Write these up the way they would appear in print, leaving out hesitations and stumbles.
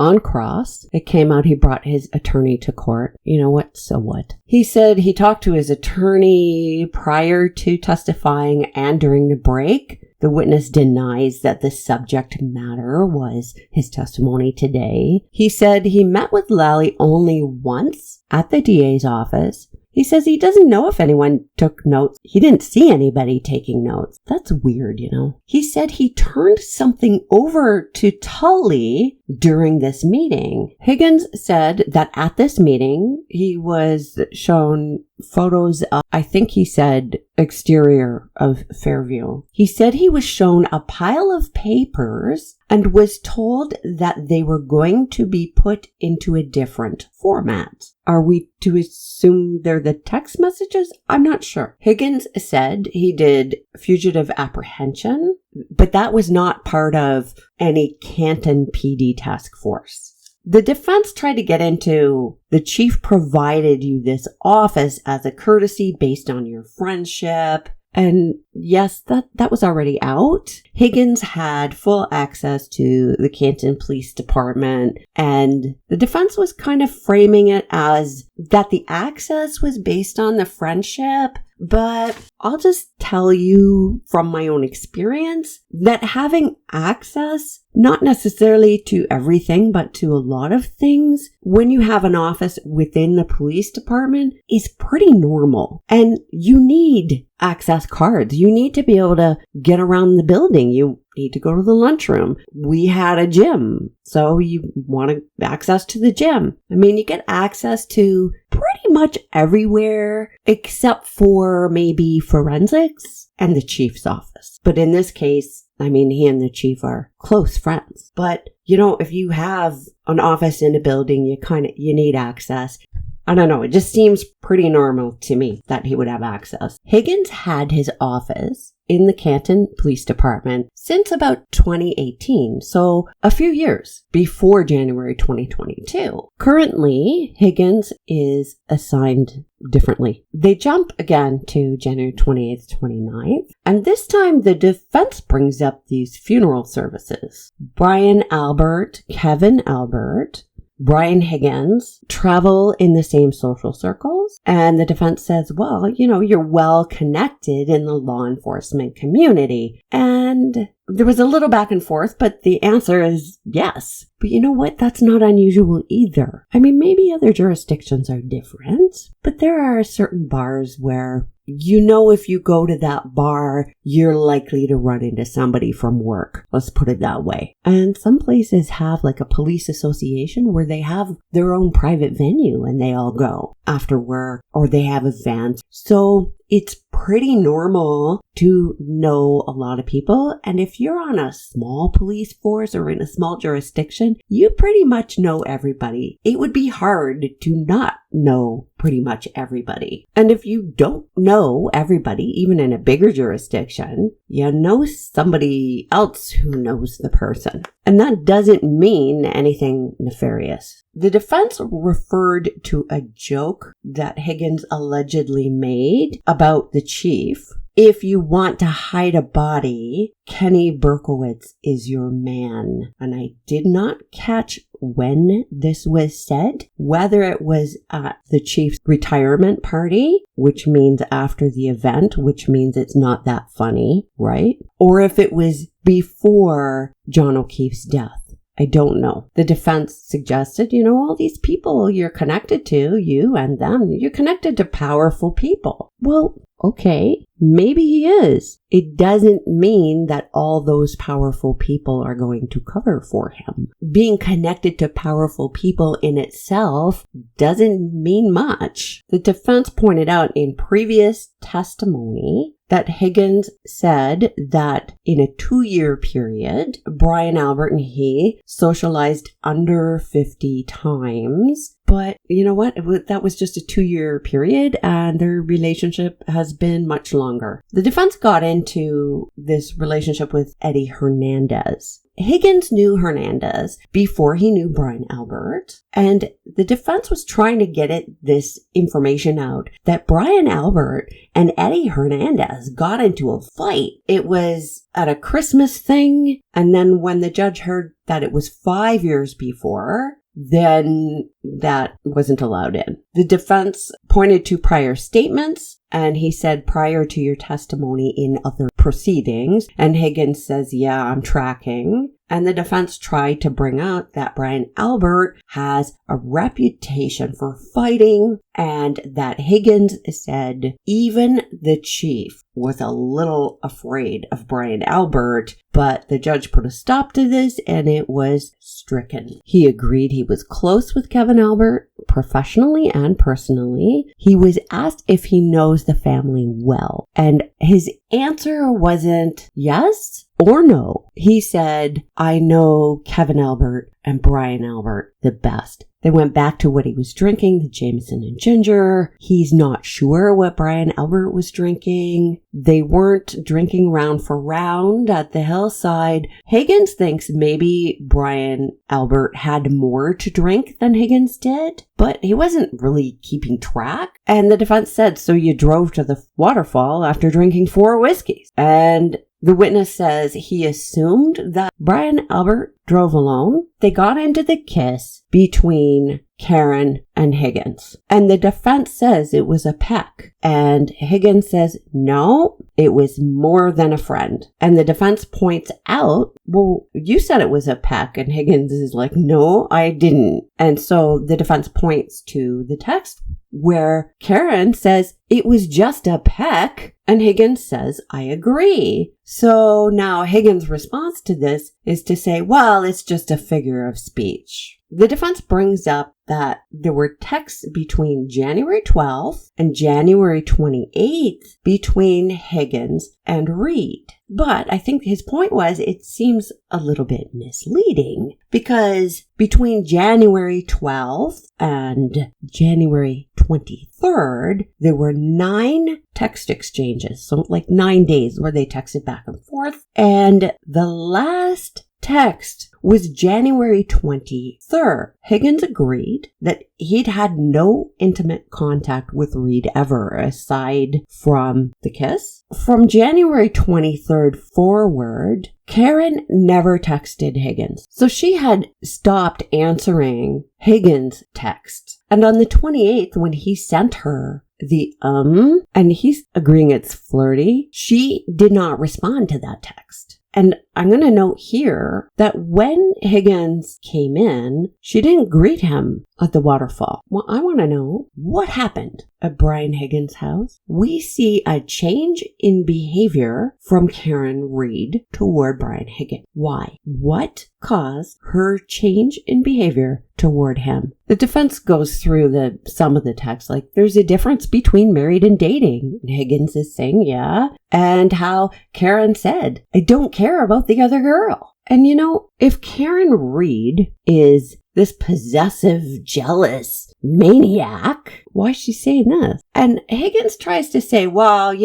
on cross. It came out he brought his attorney to court. You know what? So what? He said he talked to his attorney prior to testifying and during the break. The witness denies that the subject matter was his testimony today. He said he met with Lally only once at the DA's office. He says he doesn't know if anyone took notes. He didn't see anybody taking notes. That's weird, you know. He said he turned something over to Tully during this meeting. Higgins said that at this meeting, he was shown photos of, I think he said, exterior of Fairview. He said he was shown a pile of papers and was told that they were going to be put into a different format. Are we to assume they're the text messages? I'm not sure. Higgins said he did fugitive apprehension, but that was not part of any Canton PD task force. The defense tried to get into the chief provided you this office as a courtesy based on your friendship. And yes, that was already out. Higgins had full access to the Canton Police Department, and the defense was kind of framing it as that the access was based on the friendship. But I'll just tell you from my own experience that having access, not necessarily to everything, but to a lot of things, when you have an office within the police department, is pretty normal. And you need access cards. You need to be able to get around the building. You need to go to the lunchroom. We had a gym, so you want access to the gym. I mean, you get access to pretty much everywhere except for maybe forensics and the chief's office. But in this case, I mean, he and the chief are close friends. But, you know, if you have an office in a building, you need access. I don't know. It just seems pretty normal to me that he would have access. Higgins had his office in the Canton Police Department since about 2018, so a few years before January 2022. Currently, Higgins is assigned differently. They jump again to January 28th, 29th, and this time the defense brings up these funeral services. Brian Albert, Kevin Albert, Brian Higgins travel in the same social circles. And the defense says, well, you know, you're well connected in the law enforcement community. And there was a little back and forth, but the answer is yes. But you know what? That's not unusual either. I mean, maybe other jurisdictions are different, but there are certain bars where you know if you go to that bar, you're likely to run into somebody from work. Let's put it that way. And some places have like a police association where they have their own private venue and they all go after work, or they have events. So it's pretty normal to know a lot of people. And if you're on a small police force or in a small jurisdiction, you pretty much know everybody. It would be hard to not know pretty much everybody. And if you don't know everybody, even in a bigger jurisdiction, you know somebody else who knows the person. And that doesn't mean anything nefarious. The defense referred to a joke that Higgins allegedly made about the chief. If you want to hide a body, Kenny Berkowitz is your man. And I did not catch when this was said, whether it was at the chief's retirement party, which means after the event, which means it's not that funny, right? Or if it was before John O'Keefe's death. I don't know. The defense suggested, you know, all these people you're connected to, you and them, you're connected to powerful people. Well, okay, maybe he is. It doesn't mean that all those powerful people are going to cover for him. Being connected to powerful people in itself doesn't mean much. The defense pointed out in previous testimony that Higgins said that in a 2-year period, Brian Albert and he socialized under 50 times. But you know what? That was just a 2-year period, and their relationship has been much longer. The defense got into this relationship with Eddie Hernandez. Higgins knew Hernandez before he knew Brian Albert, and the defense was trying to get this information out that Brian Albert and Eddie Hernandez got into a fight. It was at a Christmas thing, and then when the judge heard that it was 5 years before, then that wasn't allowed in. The defense pointed to prior statements, and he said, prior to your testimony in other proceedings. And Higgins says, yeah, I'm tracking. And the defense tried to bring out that Brian Albert has a reputation for fighting, and that Higgins said even the chief was a little afraid of Brian Albert, but the judge put a stop to this and it was stricken. He agreed he was close with Kevin Albert, professionally and personally. He was asked if he knows the family well, and his answer wasn't yes or no. He said, I know Kevin Albert and Brian Albert the best. They went back to what he was drinking, the Jameson and ginger. He's not sure what Brian Albert was drinking. They weren't drinking round for round at the hillside. Higgins thinks maybe Brian Albert had more to drink than Higgins did, but he wasn't really keeping track. And the defense said, so you drove to the waterfall after drinking 4 whiskeys. And the witness says he assumed that Brian Albert drove alone. They got into the kiss between Karen and Higgins. And the defense says it was a peck. And Higgins says, no, it was more than a friend. And the defense points out, well, you said it was a peck. And Higgins is like, no, I didn't. And so the defense points to the text where Karen says it was just a peck. And Higgins says, I agree. So now Higgins' response to this is to say, well, it's just a figure of speech. The defense brings up that there were texts between January 12th and January 28th between Higgins and Reed. But I think his point was it seems a little bit misleading because between January 12th and January 23rd, there were 9 text exchanges. So like 9 days where they texted back and forth. And the last text was January 23rd. Higgins agreed that he'd had no intimate contact with Reed ever aside from the kiss. From January 23rd forward, Karen never texted Higgins. So she had stopped answering Higgins' text. And on the 28th, when he sent her the and he's agreeing it's flirty, she did not respond to that text. And I'm going to note here that when Higgins came in, she didn't greet him at the waterfall. Well, I want to know what happened at Brian Higgins' house. We see a change in behavior from Karen Reed toward Brian Higgins. Why? What caused her change in behavior toward him? The defense goes through some of the text, like there's a difference between married and dating. And Higgins is saying, yeah. And how Karen said, I don't care about the other girl. And you know, if Karen Reed is this possessive, jealous maniac, why is she saying this? And Higgins tries to say, well,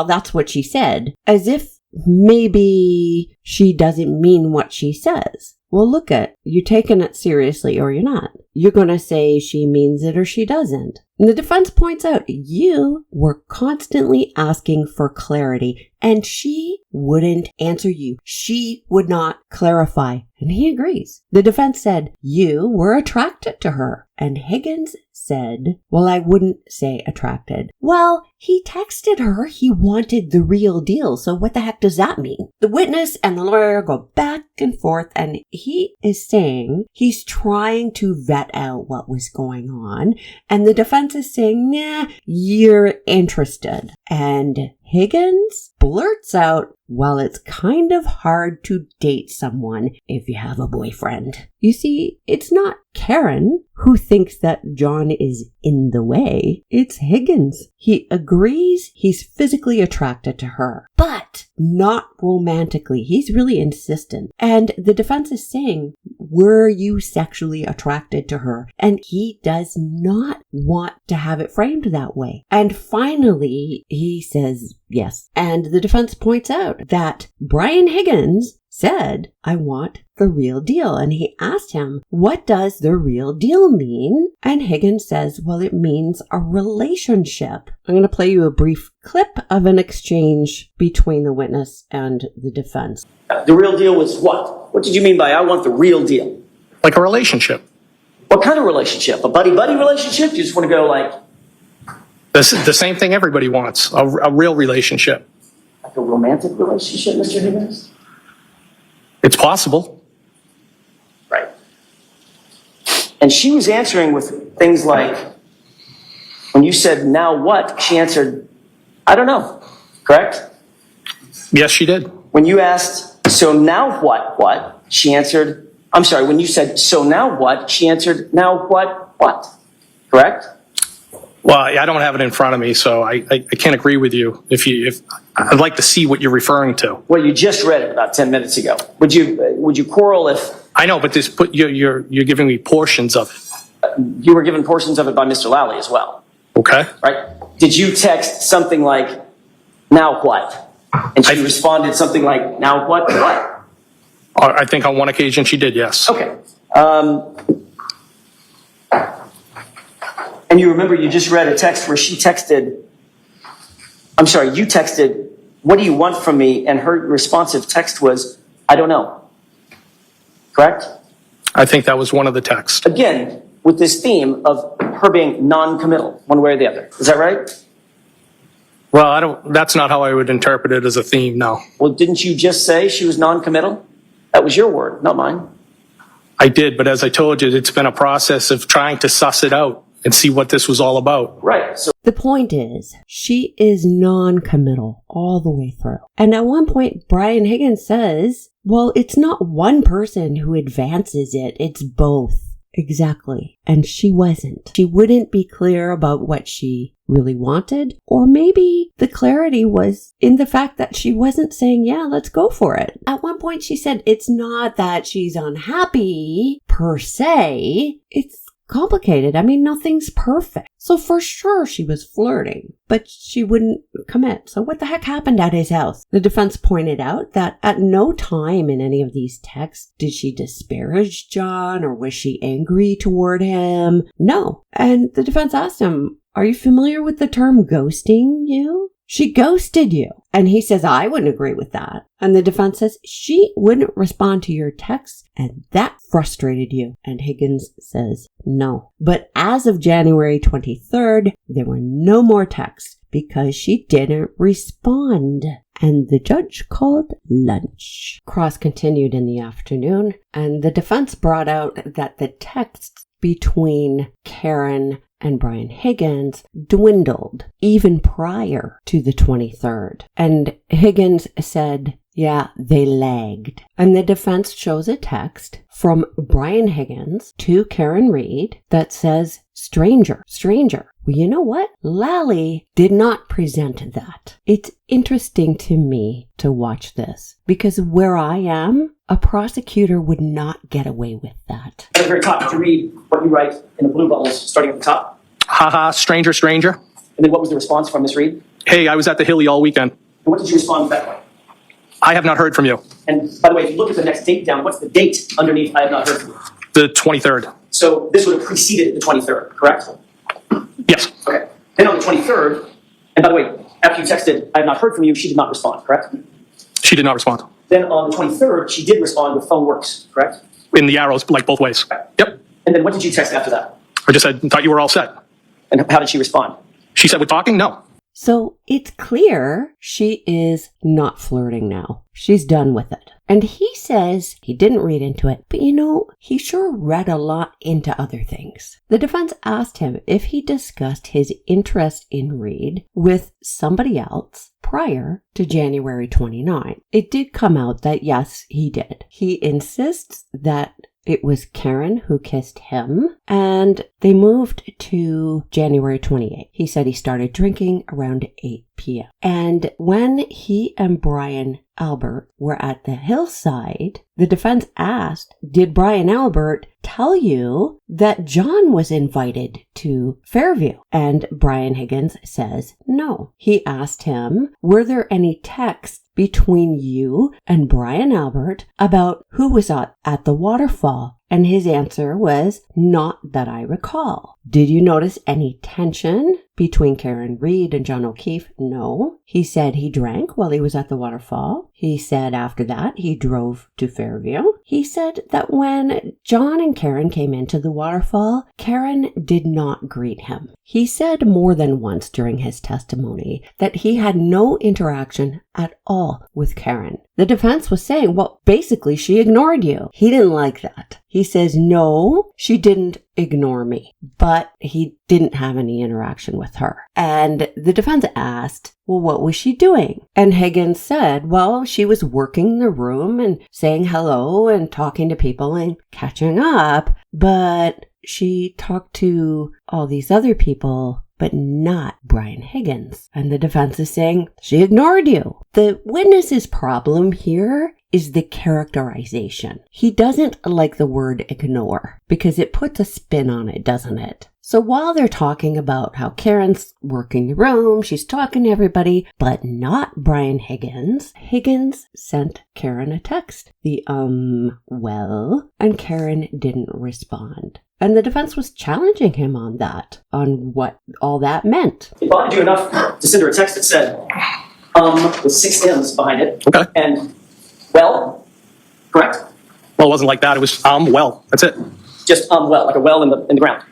that's what she said, as if maybe she doesn't mean what she says. Well, look at, you're taking it seriously or you're not. You're going to say she means it or she doesn't. And the defense points out you were constantly asking for clarity and she wouldn't answer you. She would not clarify. And he agrees. The defense said you were attracted to her. And Higgins said, well, I wouldn't say attracted. Well, he texted her he wanted the real deal. So what the heck does that mean? The witness and the lawyer go back and forth, and he is saying he's trying to vet out what was going on. And the defense is saying, nah, you're interested. And Higgins blurts out, well, it's kind of hard to date someone if you have a boyfriend. You see, it's not Karen who thinks that John is in the way. It's Higgins. He agrees he's physically attracted to her, but not romantically. He's really insistent. And the defense is saying, were you sexually attracted to her? And he does not want to have it framed that way. And finally, he says, Yes. And the defense points out that Brian Higgins said, I want the real deal. And he asked him, what does the real deal mean? And Higgins says, well, it means a relationship. I'm going to play you a brief clip of an exchange between the witness and the defense. The real deal was what? What did you mean by I want the real deal? Like a relationship. What kind of relationship? A buddy-buddy relationship? You just want to go like... The same thing everybody wants, a real relationship. Like a romantic relationship, Mr. Higgins? It's possible. Right. And she was answering with things like, when you said, now what? She answered, I don't know. Correct? Yes, she did. When you asked, so now what? She answered, I'm sorry, when you said, so now what? She answered, now what? Correct? Well, I don't have it in front of me, so I can't agree with you. If I'd like to see what you're referring to. Well, you just read it about 10 minutes ago. Would you quarrel if... I know, but you're giving me portions of it. You were given portions of it by Mr. Lally as well. Okay. Right? Did you text something like, now what? And she responded something like, now what? I think on one occasion she did, yes. Okay. And you remember you just read a text where you texted, what do you want from me? And her responsive text was, I don't know. Correct? I think that was one of the texts. Again, with this theme of her being non-committal, one way or the other. Is that right? Well, that's not how I would interpret it as a theme, no. Well, didn't you just say she was non-committal? That was your word, not mine. I did, but as I told you, it's been a process of trying to suss it out and see what this was all about. Right. So the point is, she is non-committal all the way through. And at one point, Brian Higgins says, well, it's not one person who advances it, it's both. Exactly. And she wasn't. She wouldn't be clear about what she really wanted, or maybe the clarity was in the fact that she wasn't saying, yeah, let's go for it. At one point she said, it's not that she's unhappy per se, it's complicated. I mean, nothing's perfect. So for sure she was flirting, but she wouldn't commit. So what the heck happened at his house? The defense pointed out that at no time in any of these texts did she disparage John or was she angry toward him. No. And the defense asked him, are you familiar with the term ghosting you? She ghosted you. And he says, I wouldn't agree with that. And the defense says, she wouldn't respond to your texts, and that frustrated you. And Higgins says, no. But as of January 23rd, there were no more texts because she didn't respond. And the judge called lunch. Cross continued in the afternoon, and the defense brought out that the texts between Karen and Brian Higgins dwindled even prior to the 23rd. And Higgins said, yeah, they lagged. And the defense shows a text from Brian Higgins to Karen Reed that says, stranger. Well, you know what? Lally did not present that. It's interesting to me to watch this because where I am, a prosecutor would not get away with that. At the very top, did you read what you write in the blue bubbles starting at the top? Haha, stranger. And then what was the response from Miss Reed? Hey, I was at the Hilly all weekend. And what did you respond that way? I have not heard from you. And by the way, if you look at the next date down, what's the date underneath I have not heard from you? The 23rd. So this would have preceded the 23rd, correct? Yes. Okay. Then on the 23rd, and by the way, after you texted, I have not heard from you, she did not respond, correct? She did not respond. Then on the 23rd, she did respond with phone works, correct? In the arrows, like both ways. Okay. Yep. And then what did you text after that? I just said, thought you were all set. And how did she respond? She said, we're talking? No. So it's clear she is not flirting now. She's done with it. And he says he didn't read into it, but he sure read a lot into other things. The defense asked him if he discussed his interest in Reed with somebody else prior to January 29. It did come out that yes, he did. He insists that it was Karen who kissed him, and they moved to January 28th. He said he started drinking around 8 p.m. And when he and Brian Albert were at the hillside, the defense asked, did Brian Albert tell you that John was invited to Fairview? And Brian Higgins says no. He asked him, were there any texts between you and Brian Albert about who was at the waterfall? And his answer was, not that I recall. Did you notice any tension between Karen Reed and John O'Keefe? No. He said he drank while he was at the waterfall. He said after that he drove to Fairview. He said that when John and Karen came into the waterfall, Karen did not greet him. He said more than once during his testimony that he had no interaction at all with Karen. The defense was saying, well, basically she ignored you. He didn't like that. He says, no, she didn't ignore me, but he didn't have any interaction with her. And the defense asked, well, what was she doing? And Higgins said, well, she was working the room and saying hello and talking to people and catching up, but she talked to all these other people, but not Brian Higgins. And the defense is saying, she ignored you. The witness's problem here is the characterization. He doesn't like the word ignore because it puts a spin on it, doesn't it? So while they're talking about how Karen's working the room, she's talking to everybody, but not Brian Higgins, Higgins sent Karen a text. Well, and Karen didn't respond. And the defense was challenging him on that, on what all that meant. It bothered you enough to send her a text that said, with 6 M's behind it. Okay. And, well, correct? Well, it wasn't like that. It was, well. That's it. Just, well, like a well in the ground.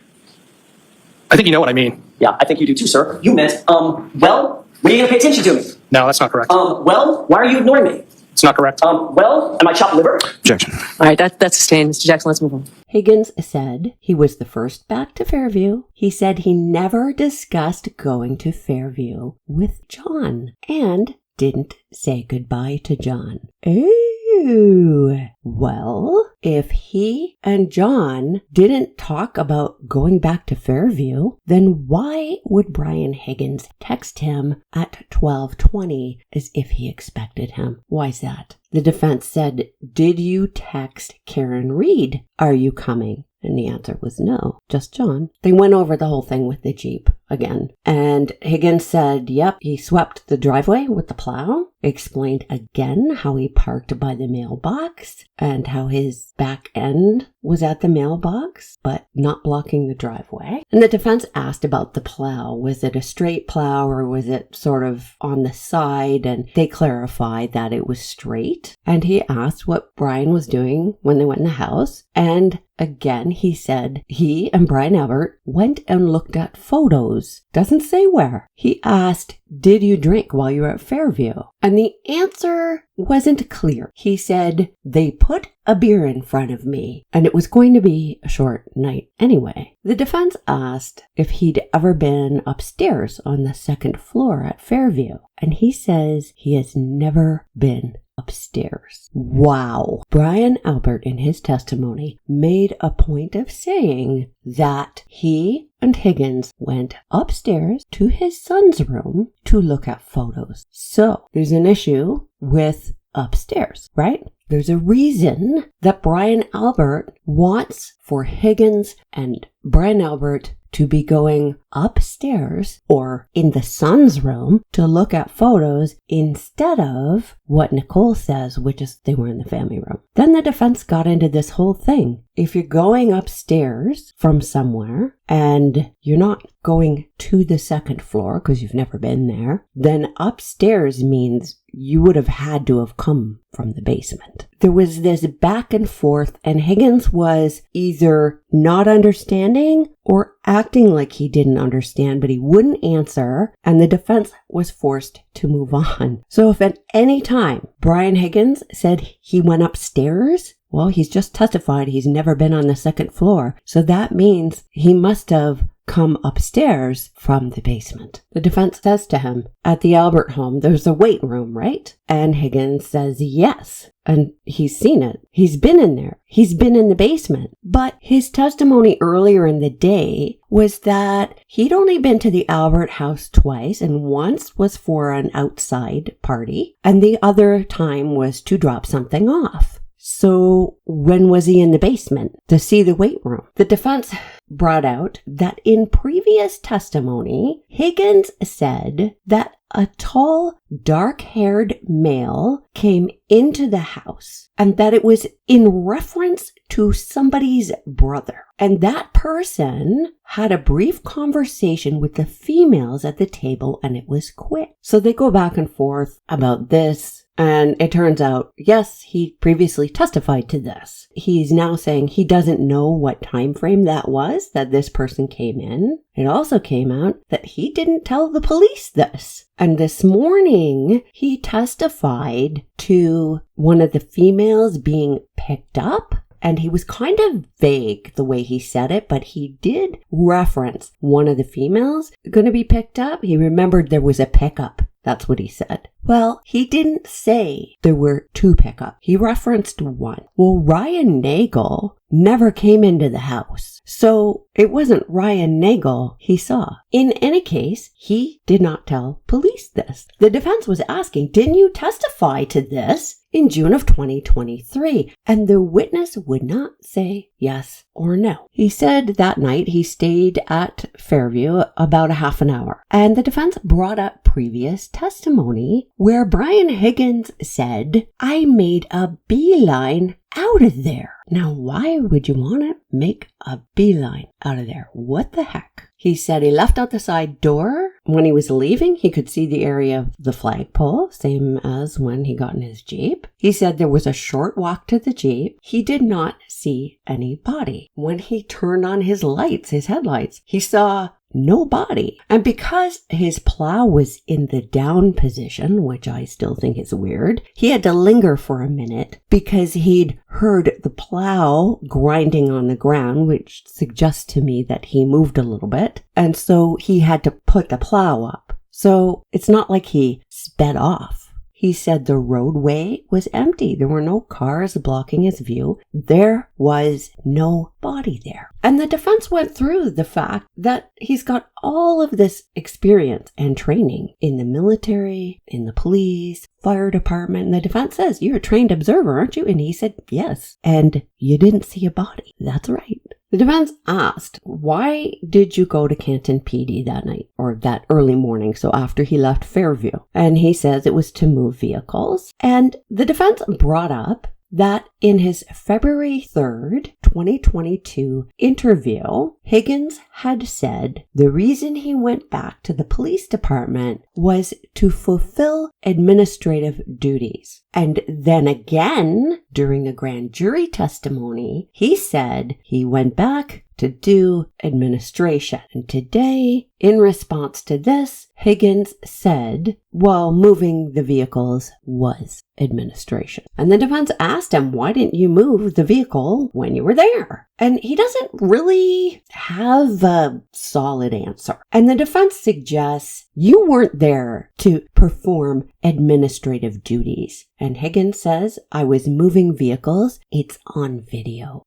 I think you know what I mean. Yeah, I think you do too, sir. You meant, well, when are you going to pay attention to me? No, that's not correct. Well, why are you ignoring me? It's not correct. Well, am I chopped liver? Objection. All right, that's sustained. Mr. Jackson, let's move on. Higgins said he was the first back to Fairview. He said he never discussed going to Fairview with John and didn't say goodbye to John. Ooh. Well, if he and John didn't talk about going back to Fairview, then why would Brian Higgins text him at 12:20 as if he expected him? Why's that? The defense said, did you text Karen Reed? Are you coming? And the answer was no, just John. They went over the whole thing with the Jeep again. And Higgins said, yep, he swept the driveway with the plow, explained again how he parked by the mailbox and how his back end was at the mailbox, but not blocking the driveway. And the defense asked about the plow. Was it a straight plow or was it sort of on the side? And they clarified that it was straight. And he asked what Brian was doing when they went in the house. And again, he said he and Brian Albert went and looked at photos. Doesn't say where. He asked, did you drink while you were at Fairview? And the answer wasn't clear. He said, they put a beer in front of me, and it was going to be a short night anyway. The defense asked if he'd ever been upstairs on the second floor at Fairview, and he says he has never been upstairs. Wow. Brian Albert, in his testimony, made a point of saying that he and Higgins went upstairs to his son's room to look at photos. So there's an issue with upstairs, right? There's a reason that Brian Albert wants for Higgins and Brian Albert to be going upstairs or in the son's room to look at photos instead of what Nicole says, which is they were in the family room. Then the defense got into this whole thing. If you're going upstairs from somewhere and you're not going to the second floor because you've never been there, then upstairs means you would have had to have come from the basement. There was this back and forth, and Higgins was either not understanding or acting like he didn't understand, but he wouldn't answer, and the defense was forced to move on. So if at any time Brian Higgins said he went upstairs, well, he's just testified he's never been on the second floor. So that means he must have come upstairs from the basement. The defense says to him, at the Albert home, there's a weight room, right? And Higgins says yes. And he's seen it. He's been in there. He's been in the basement. But his testimony earlier in the day was that he'd only been to the Albert house twice, and once was for an outside party, and the other time was to drop something off. So when was he in the basement to see the weight room? The defense brought out that in previous testimony, Higgins said that a tall, dark-haired male came into the house and that it was in reference to somebody's brother. And that person had a brief conversation with the females at the table and it was quick. So they go back and forth about this. And it turns out, yes, he previously testified to this. He's now saying he doesn't know what time frame that was that this person came in. It also came out that he didn't tell the police this. And this morning, he testified to one of the females being picked up. And he was kind of vague the way he said it, but he did reference one of the females going to be picked up. He remembered there was a pickup. That's what he said. Well, he didn't say there were two pickups. He referenced one. Well, Ryan Nagel never came into the house. So it wasn't Ryan Nagel he saw. In any case, he did not tell police this. The defense was asking, didn't you testify to this in June of 2023? And the witness would not say yes or no. He said that night he stayed at Fairview about a half an hour. And the defense brought up previous testimony where Brian Higgins said, I made a beeline out of there. Now, why would you want to make a beeline out of there? What the heck? He said he left out the side door. When he was leaving, he could see the area of the flagpole, same as when he got in his Jeep. He said there was a short walk to the Jeep. He did not see any body. When he turned on his lights, his headlights, he saw no body. And because his plow was in the down position, which I still think is weird, he had to linger for a minute because he'd heard the plow grinding on the ground, which suggests to me that he moved a little bit. And so he had to put the plow up. So it's not like he sped off. He said the roadway was empty. There were no cars blocking his view. There was no body there. And the defense went through the fact that he's got all of this experience and training in the military, in the police, fire department. And the defense says, you're a trained observer, aren't you? And he said, yes. And you didn't see a body. That's right. The defense asked, why did you go to Canton PD that night or that early morning, so after he left Fairview? And he says it was to move vehicles. And the defense brought up that in his February 3rd, 2022 interview, Higgins had said the reason he went back to the police department was to fulfill administrative duties. And then again, during the grand jury testimony, he said he went back to do administration. And today, in response to this, Higgins said, well, moving the vehicles was administration. And the defense asked him, why didn't you move the vehicle when you were there? And he doesn't really have a solid answer. And the defense suggests you weren't there to perform administrative duties. And Higgins says, I was moving vehicles. It's on video.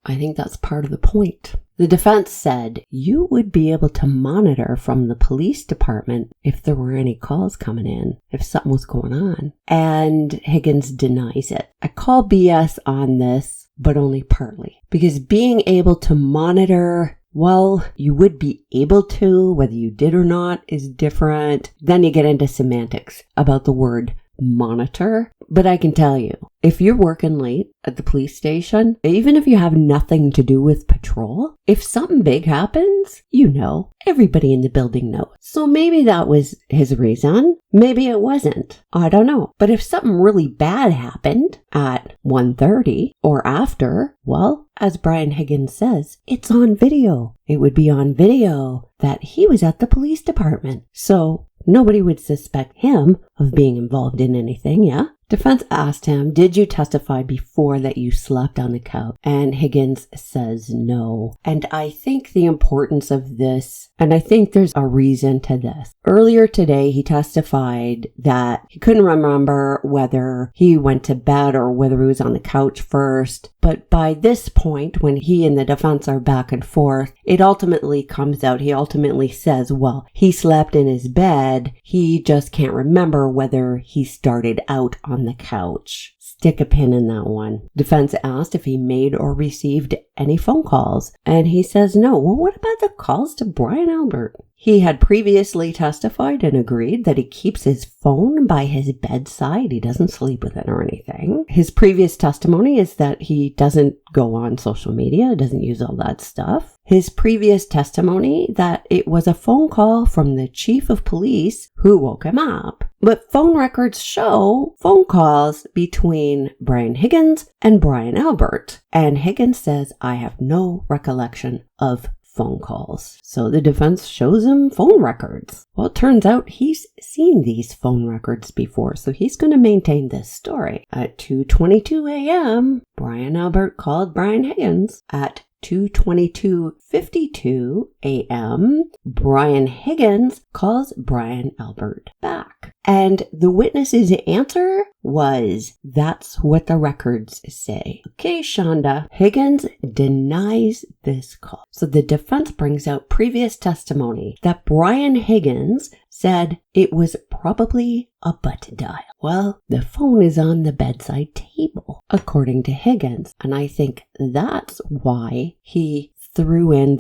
I think that's part of the point. The defense said you would be able to monitor from the police department if there were any calls coming in, if something was going on. And Higgins denies it. I call BS on this, but only partly. Because being able to monitor, well, you would be able to, whether you did or not, is different. Then you get into semantics about the word monitor. But I can tell you, if you're working late at the police station, even if you have nothing to do with patrol, if something big happens, you know, everybody in the building knows. So maybe that was his reason. Maybe it wasn't. I don't know. But if something really bad happened at 1:30 or after, well, as Brian Higgins says, it's on video. It would be on video that he was at the police department. So nobody would suspect him of being involved in anything, yeah? Defense asked him, did you testify before that you slept on the couch? And Higgins says no. And I think the importance of this, and I think there's a reason to this. Earlier today, he testified that he couldn't remember whether he went to bed or whether he was on the couch first. But by this point, when he and the defense are back and forth, it ultimately comes out, he ultimately says, well, he slept in his bed. He just can't remember whether he started out on the couch. Stick a pin in that one. Defense asked if he made or received any phone calls, and he says no. Well, what about the calls to Brian Albert? He had previously testified and agreed that he keeps his phone by his bedside. He doesn't sleep with it or anything. His previous testimony is that he doesn't go on social media, doesn't use all that stuff. His previous testimony that it was a phone call from the chief of police who woke him up. But phone records show phone calls between Brian Higgins and Brian Albert. And Higgins says, I have no recollection of phone calls. So the defense shows him phone records. Well, it turns out he's seen these phone records before, so he's going to maintain this story. At 2:22 a.m., Brian Albert called Brian Higgins. At 2:22:52 a.m., Brian Higgins calls Brian Albert back. And the witness's answer was, that's what the records say. Okay, Shonda. Higgins denies this call. So the defense brings out previous testimony that Brian Higgins said it was probably a butt dial. Well, the phone is on the bedside table, according to Higgins. And I think that's why he threw in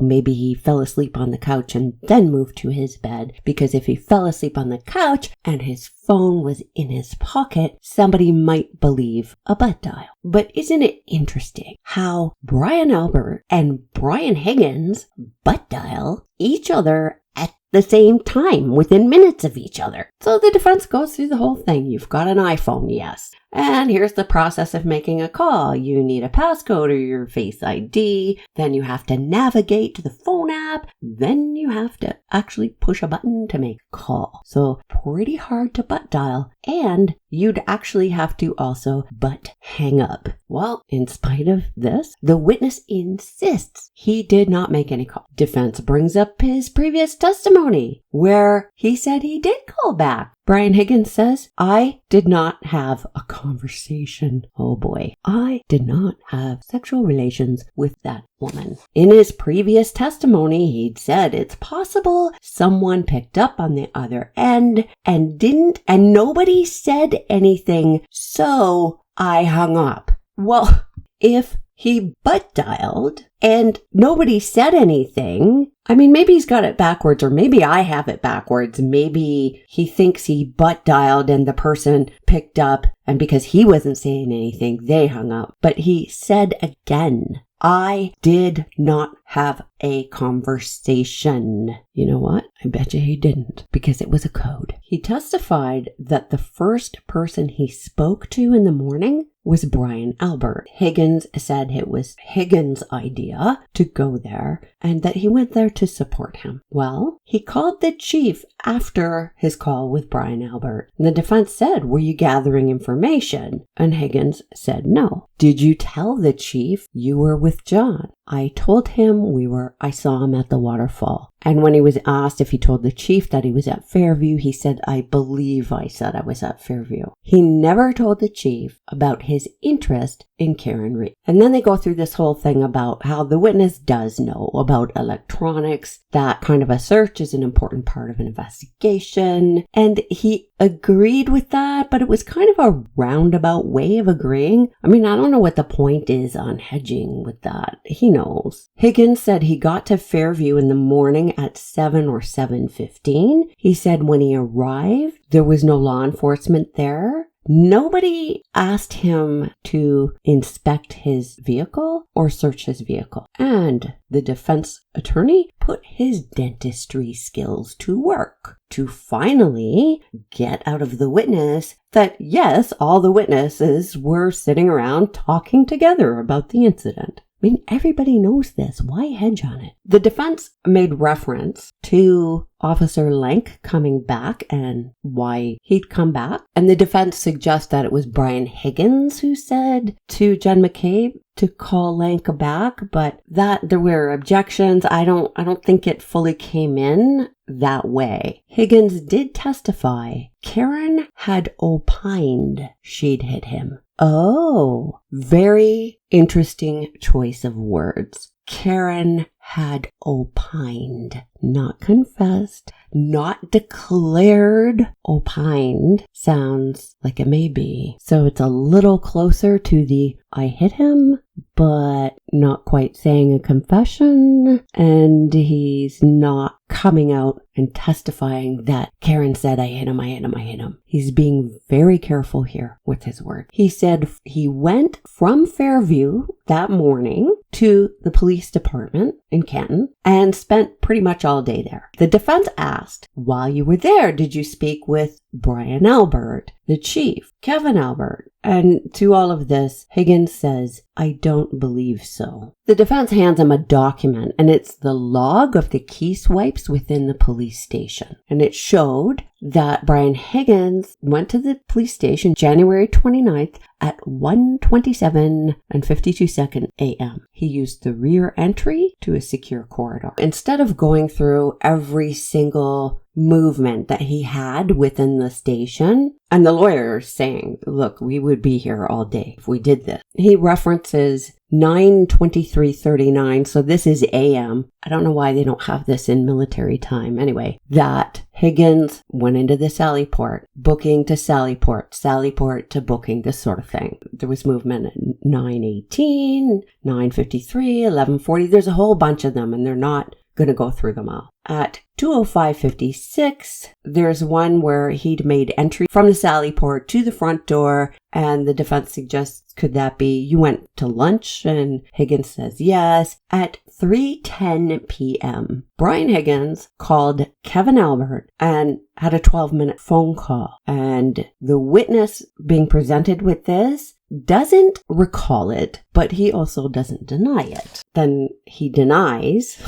maybe he fell asleep on the couch and then moved to his bed, because if he fell asleep on the couch and his phone was in his pocket, somebody might believe a butt dial. But isn't it interesting how Brian Albert and Brian Higgins butt dial each other at the same time, within minutes of each other? So the defense goes through the whole thing. You've got an iPhone, yes. And here's the process of making a call. You need a passcode or your Face ID. Then you have to navigate to the phone app. Then you have to actually push a button to make a call. So pretty hard to butt dial. And you'd actually have to also butt hang up. Well, in spite of this, the witness insists he did not make any call. Defense brings up his previous testimony where he said he did call back. Brian Higgins says, I did not have a conversation. Oh boy. I did not have sexual relations with that woman. In his previous testimony, he'd said it's possible someone picked up on the other end and didn't, and nobody said anything, so I hung up. Well, if he butt dialed and nobody said anything, I mean, maybe he's got it backwards, or maybe I have it backwards. Maybe he thinks he butt dialed and the person picked up, and because he wasn't saying anything, they hung up. But he said again, I did not have a conversation. You know what? I bet you he didn't, because it was a code. He testified that the first person he spoke to in the morning was Brian Albert. Higgins said it was Higgins' idea to go there and that he went there to support him. Well, he called the chief after his call with Brian Albert. And the defense said, were you gathering information? And Higgins said no. Did you tell the chief you were with John? I told him I saw him at the waterfall. And when he was asked if he told the chief that he was at Fairview, he said, I believe I said I was at Fairview. He never told the chief about his interest in Karen Reed. And then they go through this whole thing about how the witness does know about electronics, that kind of a search is an important part of an investigation. And he agreed with that, but it was kind of a roundabout way of agreeing. I mean, I don't know what the point is on hedging with that. He knows. Higgins said he got to Fairview in the morning at 7 or 7:15. He said when he arrived, there was no law enforcement there. Nobody asked him to inspect his vehicle or search his vehicle. And the defense attorney put his dentistry skills to work to finally get out of the witness that, yes, all the witnesses were sitting around talking together about the incident. I mean, everybody knows this. Why hedge on it? The defense made reference to Officer Lank coming back and why he'd come back. And the defense suggests that it was Brian Higgins who said to Jen McCabe to call Lank back, but that there were objections. I don't think it fully came in that way. Higgins did testify. Karen had opined she'd hit him. Oh, very interesting choice of words. Karen had opined, not confessed, not declared. Opined sounds like it may be. So it's a little closer to the I hit him, but not quite saying a confession. And he's not coming out and testifying that Karen said, I hit him. He's being very careful here with his words. He said he went from Fairview that morning to the police department in Canton and spent pretty much all day there. The defense asked, while you were there, did you speak with Brian Albert, the chief, Kevin Albert? And to all of this, Higgins says, I don't believe so. The defense hands him a document, and it's the log of the key swipes within the police station. And it showed that Brian Higgins went to the police station January 29th at 1:27 and 52 seconds a.m. He used the rear entry to a secure corridor. Instead of going through every single movement that he had within the station, and the lawyer saying, look, we would be here all day if we did this. He references 9:23:39, so this is AM. I don't know why they don't have this in military time. Anyway, that Higgins went into the Sallyport, booking to Sallyport, Sallyport to booking, this sort of thing. There was movement at 9:18, 9:53, 11:40. There's a whole bunch of them, and they're not going to go through them all. At 2:05:56, there's one where he'd made entry from the Sallyport to the front door, and the defense suggests, could that be you went to lunch? And Higgins says yes. At 3:10 p.m., Brian Higgins called Kevin Albert and had a 12-minute phone call. And the witness being presented with this doesn't recall it, but he also doesn't deny it. Then he denies.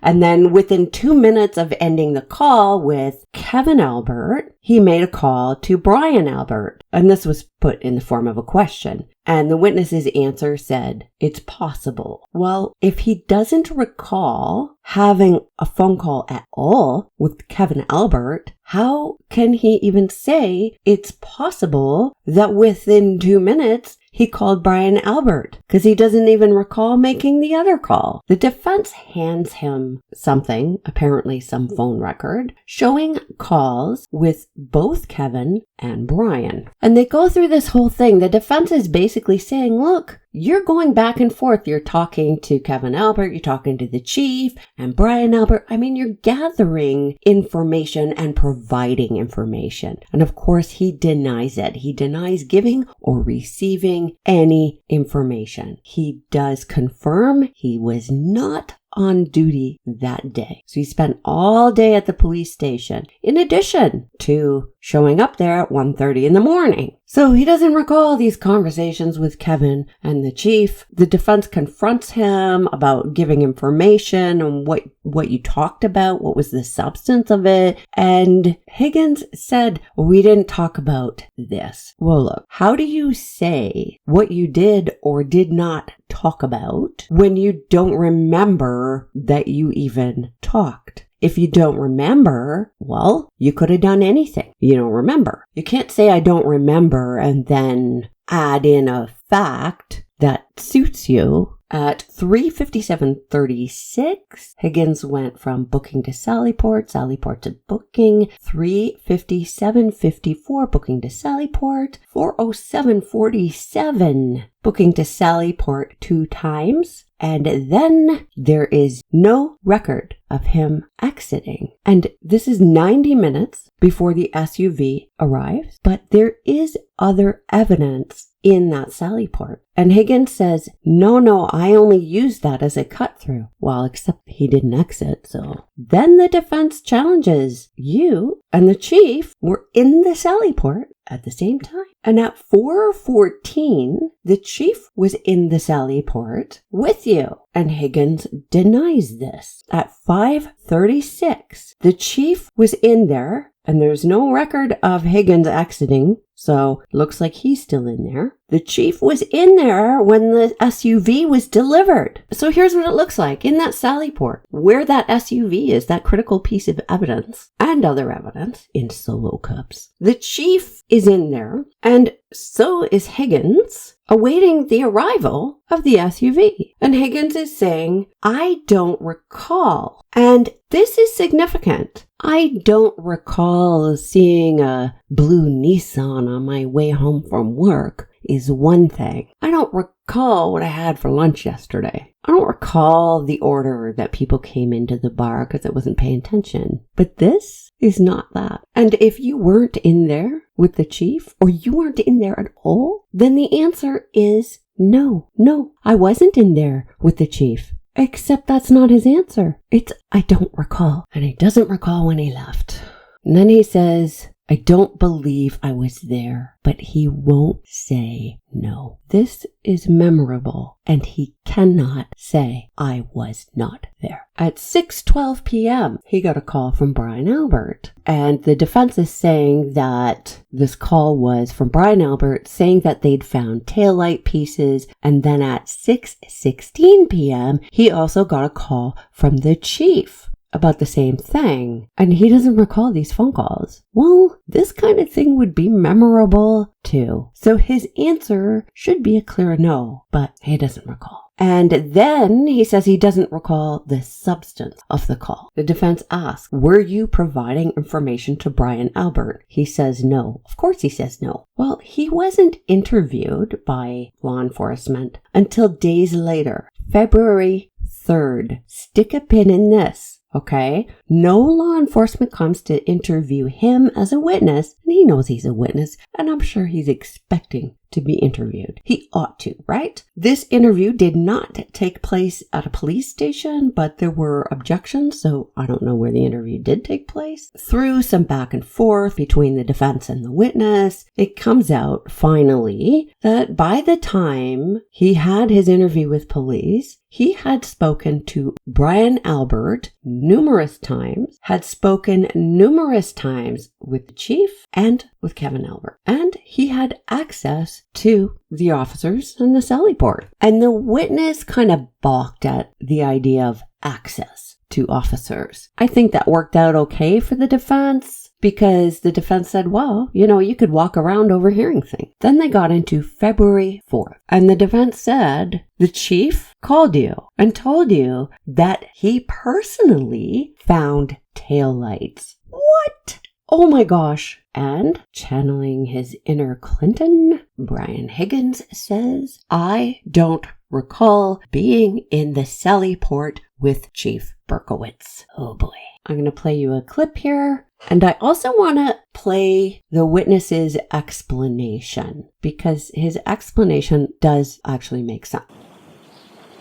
And then within 2 minutes of ending the call with Kevin Albert, he made a call to Brian Albert. And this was put in the form of a question. And the witness's answer said, it's possible. Well, if he doesn't recall having a phone call at all with Kevin Albert, how can he even say it's possible that within 2 minutes he called Brian Albert? Because he doesn't even recall making the other call. The defense hands him something, apparently some phone record, showing calls with both Kevin and Brian. And they go through this whole thing. The defense is basically saying, look, you're going back and forth. You're talking to Kevin Albert, you're talking to the chief and Brian Albert. I mean, you're gathering information and providing information. And of course, he denies it. He denies giving or receiving any information. He does confirm he was not on duty that day. So he spent all day at the police station, in addition to showing up there at 1:30 in the morning. So he doesn't recall these conversations with Kevin and the chief. The defense confronts him about giving information on what you talked about, what was the substance of it. And Higgins said, we didn't talk about this. Well, look, how do you say what you did or did not talk about when you don't remember that you even talked? If you don't remember, well, you could have done anything. You don't remember. You can't say I don't remember and then add in a fact that suits you. At 3:57:36, Higgins went from booking to Sallyport, Sallyport to booking, 3:57:54, booking to Sallyport, 4:07:47, booking to Sallyport 2 times, and then there is no record of him exiting. And this is 90 minutes before the SUV arrives, but there is other evidence in that Sallyport. And Higgins says, no, I only used that as a cut through. Well, except he didn't exit, so. Then the defense challenges, you and the chief were in the Sallyport at the same time. And at 4:14, the chief was in the Sally Port with you. And Higgins denies this. At 5:36, the chief was in there, and there's no record of Higgins exiting, so looks like he's still in there. The chief was in there when the SUV was delivered. So here's what it looks like in that Sally Port, where that SUV is, that critical piece of evidence and other evidence in solo cups. The chief is in there, and so is Higgins, awaiting the arrival of the SUV. And Higgins is saying, I don't recall. And this is significant. I don't recall seeing a blue Nissan on my way home from work is one thing. I don't recall what I had for lunch yesterday. I don't recall the order that people came into the bar because I wasn't paying attention. But this is not that. And if you weren't in there with the chief, or you weren't in there at all, then the answer is no. No, I wasn't in there with the chief. Except that's not his answer. It's, I don't recall. And he doesn't recall when he left. And then he says, I don't believe I was there, but he won't say no. This is memorable, and he cannot say, I was not there. At 6:12 p.m., he got a call from Brian Albert, and the defense is saying that this call was from Brian Albert saying that they'd found taillight pieces, and then at 6:16 p.m., he also got a call from the chief about the same thing, and he doesn't recall these phone calls. Well, this kind of thing would be memorable too. So his answer should be a clear no, but he doesn't recall. And then he says he doesn't recall the substance of the call. The defense asks, were you providing information to Brian Albert? He says no. Of course he says no. Well, he wasn't interviewed by law enforcement until days later, February 3rd. Stick a pin in this. Okay, no law enforcement comes to interview him as a witness, and he knows he's a witness, and I'm sure he's expecting to be interviewed. He ought to, right? This interview did not take place at a police station, but there were objections, so I don't know where the interview did take place. Through some back and forth between the defense and the witness, it comes out finally that by the time he had his interview with police, he had spoken to Brian Albert numerous times, had spoken numerous times with the chief and with Kevin Albert, and he had access to the officers in the Sally Port. And the witness kind of balked at the idea of access to officers. I think that worked out okay for the defense, because the defense said, well, you could walk around overhearing things. Then they got into February 4th, and the defense said the chief called you and told you that he personally found taillights. What? Oh my gosh. And channeling his inner Clinton, Brian Higgins says, I don't recall being in the Sally Port with Chief Berkowitz. Oh boy. I'm going to play you a clip here. And I also want to play the witness's explanation, because his explanation does actually make sense.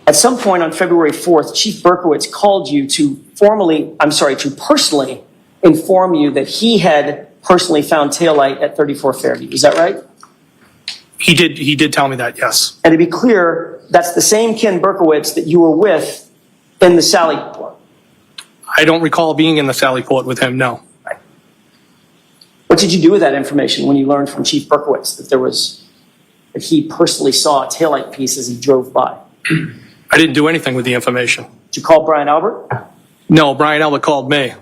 At some point on February 4th, Chief Berkowitz called you to personally inform you that he had personally found taillight at 34 Fairview. Is that right? He did tell me that, yes. And to be clear, that's the same Ken Berkowitz that you were with in the Sally Port. I don't recall being in the Sally Port with him, no. Right. What did you do with that information when you learned from Chief Berkowitz that he personally saw a taillight piece as he drove by? I didn't do anything with the information. Did you call Brian Albert? No, Brian Albert called me.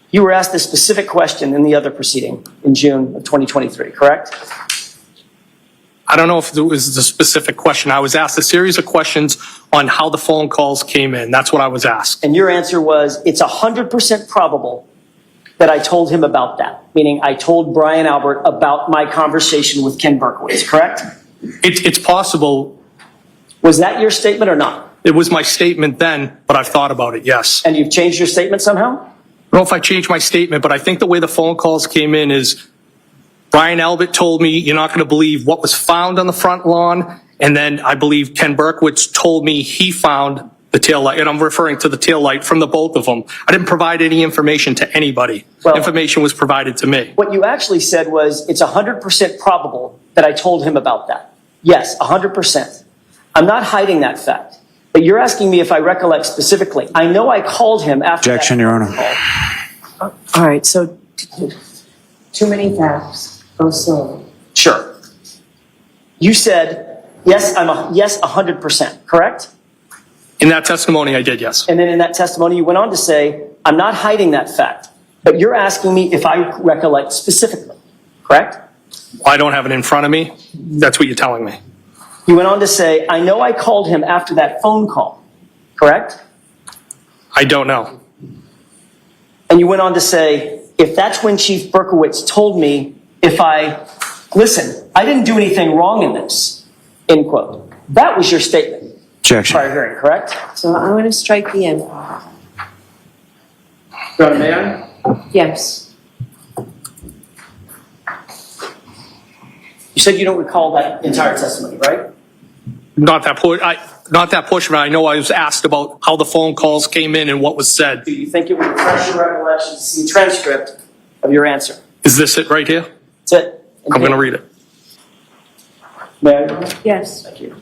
You were asked a specific question in the other proceeding in June of 2023, correct? I don't know if it was a specific question. I was asked a series of questions on how the phone calls came in. That's what I was asked. And your answer was, it's 100% probable that I told him about that, meaning I told Brian Albert about my conversation with Ken Berkowitz, correct? It's possible. Was that your statement or not? It was my statement then, but I've thought about it, yes. And you've changed your statement somehow? I don't know if I changed my statement, but I think the way the phone calls came in is Brian Albert told me, you're not going to believe what was found on the front lawn. And then I believe Ken Berkowitz told me he found the the tail light, and I'm referring to the tail light from the both of them. I didn't provide any information to anybody. Well, information was provided to me. What you actually said was it's 100% probable that I told him about that. Yes, 100%. I'm not hiding that fact. But you're asking me if I recollect specifically. I know I called him after Objection, that Your Honor. call. All right, so too many facts. Go slow. Sure. You said, yes, 100%, correct? In that testimony, I did, yes. And then in that testimony, you went on to say, I'm not hiding that fact. But you're asking me if I recollect specifically, correct? I don't have it in front of me. That's what you're telling me. You went on to say, I know I called him after that phone call, correct? I don't know. And you went on to say, if that's when Chief Berkowitz told me listen, I didn't do anything wrong in this, end quote. That was your statement. Objection. Prior hearing, correct? So I'm going to strike the end. Your Honor, may I? Yes. You said you don't recall that entire testimony, right? Not that portion, but I know I was asked about how the phone calls came in and what was said. Do you think it would refresh your recollection to see a transcript of your answer? Is this it right here? That's it. I'm going to read it. May I? Yes. Thank you.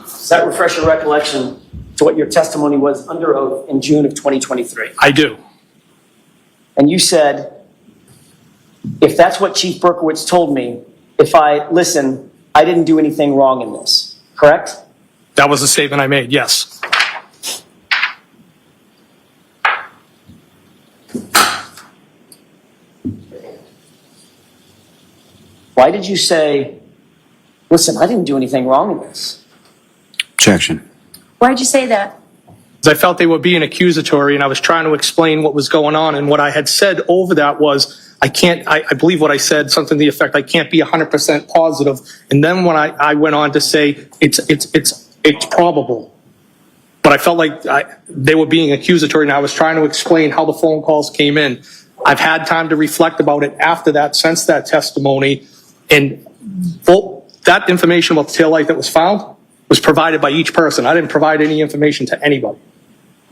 Does that refresh your recollection to what your testimony was under oath in June of 2023? I do. And you said, if that's what Chief Berkowitz told me, I didn't do anything wrong in this, correct? That was the statement I made, yes. Why did you say, listen, I didn't do anything wrong in this? Objection. Why'd you say that? Because I felt they were being accusatory, and I was trying to explain what was going on. And what I had said over that was, I believe what I said, something to the effect, I can't be 100% positive. And then when I went on to say, it's probable. But I felt like they were being accusatory, and I was trying to explain how the phone calls came in. I've had time to reflect about it after that, since that testimony. And that information about the taillight that was found was provided by each person. I didn't provide any information to anybody.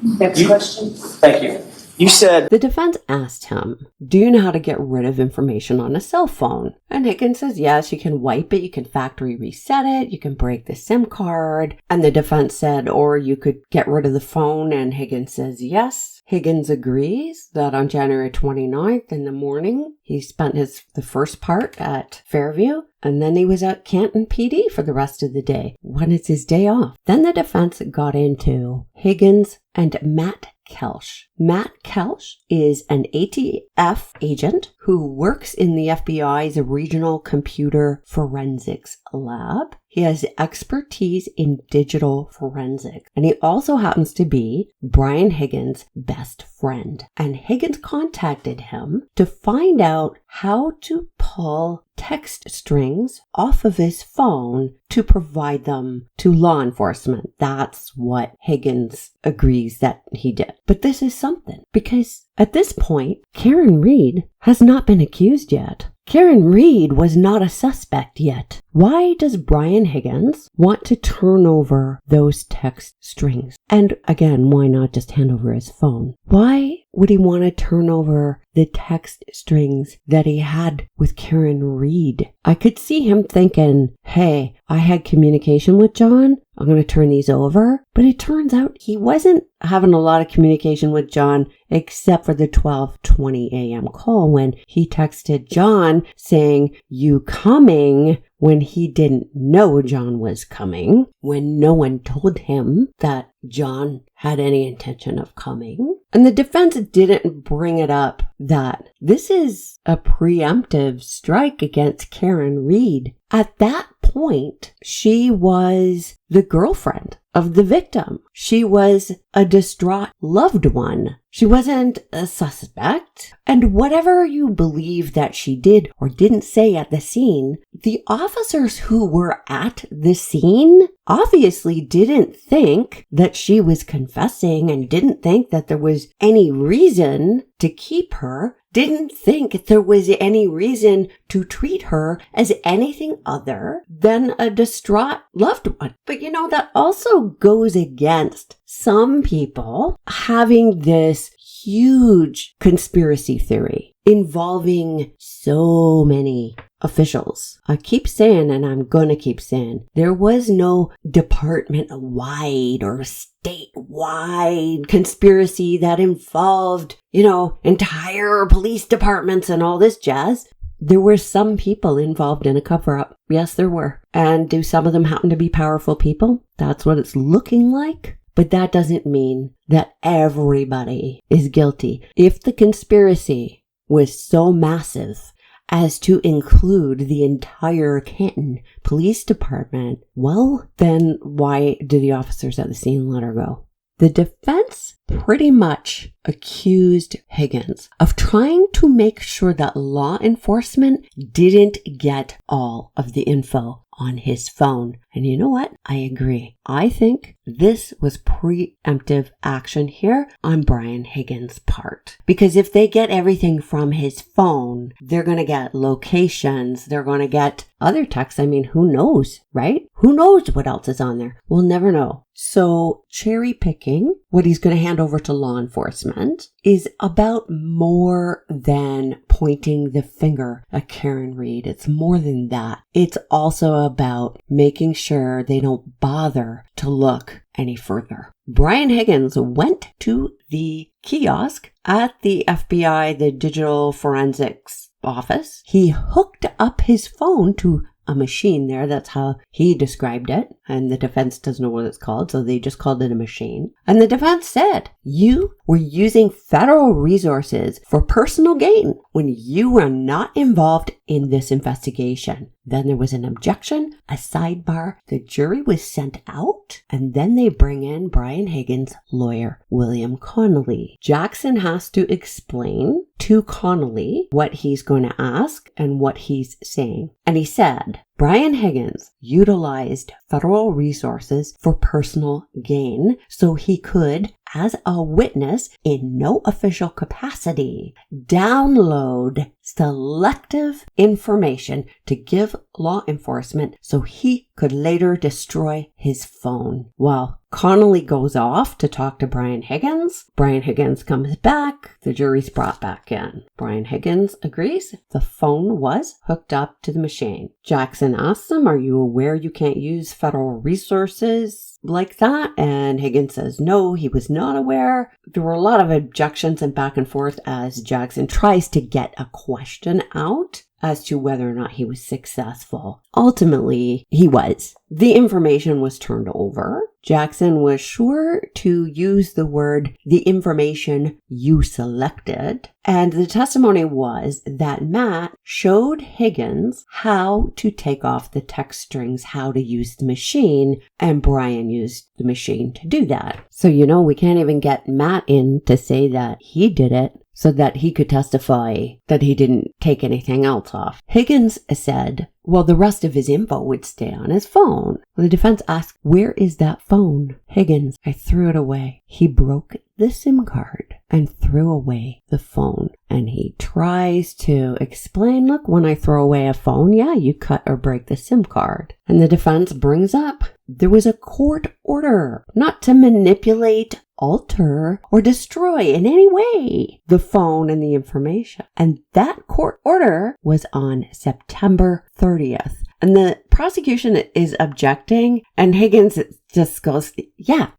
Next question. Thank you. You said, The defense asked him, do you know how to get rid of information on a cell phone? And Higgins says, yes, you can wipe it, you can factory reset it, you can break the SIM card. And the defense said, or you could get rid of the phone. And Higgins says, yes. Higgins agrees that on January 29th in the morning, he spent the first part at Fairview, and then he was at Canton PD for the rest of the day, when it's his day off. Then the defense got into Higgins and Matt Kelsch. Matt Kelsch is an ATF agent who works in the FBI's Regional Computer Forensics Lab. He has expertise in digital forensics, and he also happens to be Brian Higgins' best friend. And Higgins contacted him to find out how to pull text strings off of his phone to provide them to law enforcement. That's what Higgins agrees that he did. But this is something, because at this point, Karen Reed has not been accused yet. Karen Reed was not a suspect yet. Why does Brian Higgins want to turn over those text strings? And again, why not just hand over his phone? Why would he want to turn over the text strings that he had with Karen Reed? I could see him thinking, hey, I had communication with John. I'm going to turn these over. But it turns out he wasn't having a lot of communication with John except for the 12:20 a.m. call when he texted John saying, you coming, when he didn't know John was coming, when no one told him that John had any intention of coming. And the defense didn't bring it up that this is a preemptive strike against Karen Reed. At that point, she was the girlfriend of the victim. She was a distraught loved one. She wasn't a suspect. And whatever you believe that she did or didn't say at the scene, the officers who were at the scene obviously didn't think that she was confessing and didn't think that there was any reason to keep her didn't think there was any reason to treat her as anything other than a distraught loved one. But that also goes against some people having this huge conspiracy theory involving so many officials. I keep saying, and I'm gonna keep saying, there was no department-wide or statewide conspiracy that involved, entire police departments and all this jazz. There were some people involved in a cover-up. Yes, there were. And do some of them happen to be powerful people? That's what it's looking like. But that doesn't mean that everybody is guilty. If the conspiracy was so massive as to include the entire Canton Police Department, well, then why did the officers at the scene let her go? The defense pretty much accused Higgins of trying to make sure that law enforcement didn't get all of the info on his phone. And you know what? I agree. I think this was preemptive action here on Brian Higgins' part. Because if they get everything from his phone, they're going to get locations, they're going to get other texts. I mean, who knows, right? Who knows what else is on there? We'll never know. So cherry picking what he's going to hand over to law enforcement is about more than pointing the finger at Karen Reed. It's more than that. It's also about making sure they don't bother to look any further. Brian Higgins went to the kiosk at the FBI, the Digital Forensics Office. He hooked up his phone to a machine there. That's how he described it. And the defense doesn't know what it's called, so they just called it a machine. And the defense said, you were using federal resources for personal gain when you were not involved in this investigation. Then there was an objection, a sidebar. The jury was sent out, and then they bring in Brian Higgins' lawyer, William Connolly. Jackson has to explain to Connolly what he's going to ask and what he's saying. And he said, Brian Higgins utilized federal resources for personal gain so he could, as a witness in no official capacity, download selective information to give law enforcement so he could later destroy his phone. Well, Connolly goes off to talk to Brian Higgins. Brian Higgins comes back. The jury's brought back in. Brian Higgins agrees the phone was hooked up to the machine. Jackson asks him, are you aware you can't use federal resources like that? And Higgins says no, he was not aware. There were a lot of objections and back and forth as Jackson tries to get a question out as to whether or not he was successful. Ultimately, he was. The information was turned over. Jackson was sure to use the word, the information you selected. And the testimony was that Matt showed Higgins how to take off the text strings, how to use the machine, and Brian used the machine to do that. So, we can't even get Matt in to say that he did it, so that he could testify that he didn't take anything else off. Higgins said, well, the rest of his info would stay on his phone. The defense asked, where is that phone? Higgins, I threw it away. He broke the SIM card and threw away the phone. And he tries to explain, look, when I throw away a phone, yeah, you cut or break the SIM card. And the defense brings up, there was a court order not to manipulate, alter, or destroy in any way the phone and the information. And that court order was on September 30th. And the prosecution is objecting, and Higgins just goes, yeah,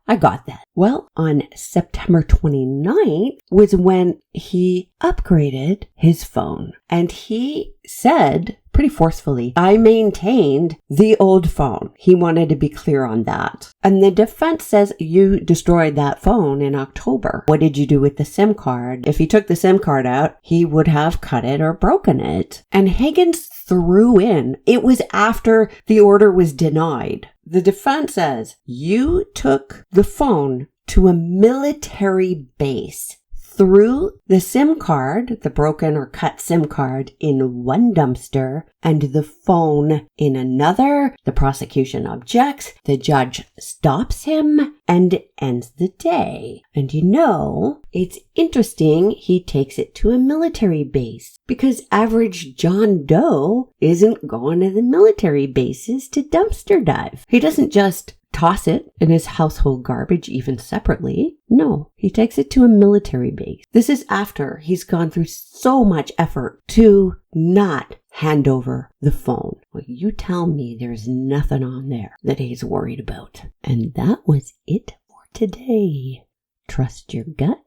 I got that. Well, on September 29th was when he upgraded his phone. And he said pretty forcefully, I maintained the old phone. He wanted to be clear on that. And the defense says, you destroyed that phone in October. What did you do with the SIM card? If he took the SIM card out, he would have cut it or broken it. And Higgins threw in, it was after the order was denied. The defense says, you took the phone to a military base, threw the SIM card, the broken or cut SIM card, in one dumpster and the phone in another. The prosecution objects. The judge stops him and ends the day. And you know, it's interesting he takes it to a military base because average John Doe isn't going to the military bases to dumpster dive. He doesn't just toss it in his household garbage even separately. No, he takes it to a military base. This is after he's gone through so much effort to not hand over the phone. Well, you tell me there's nothing on there that he's worried about. And that was it for today. Trust your gut.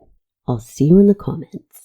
I'll see you in the comments.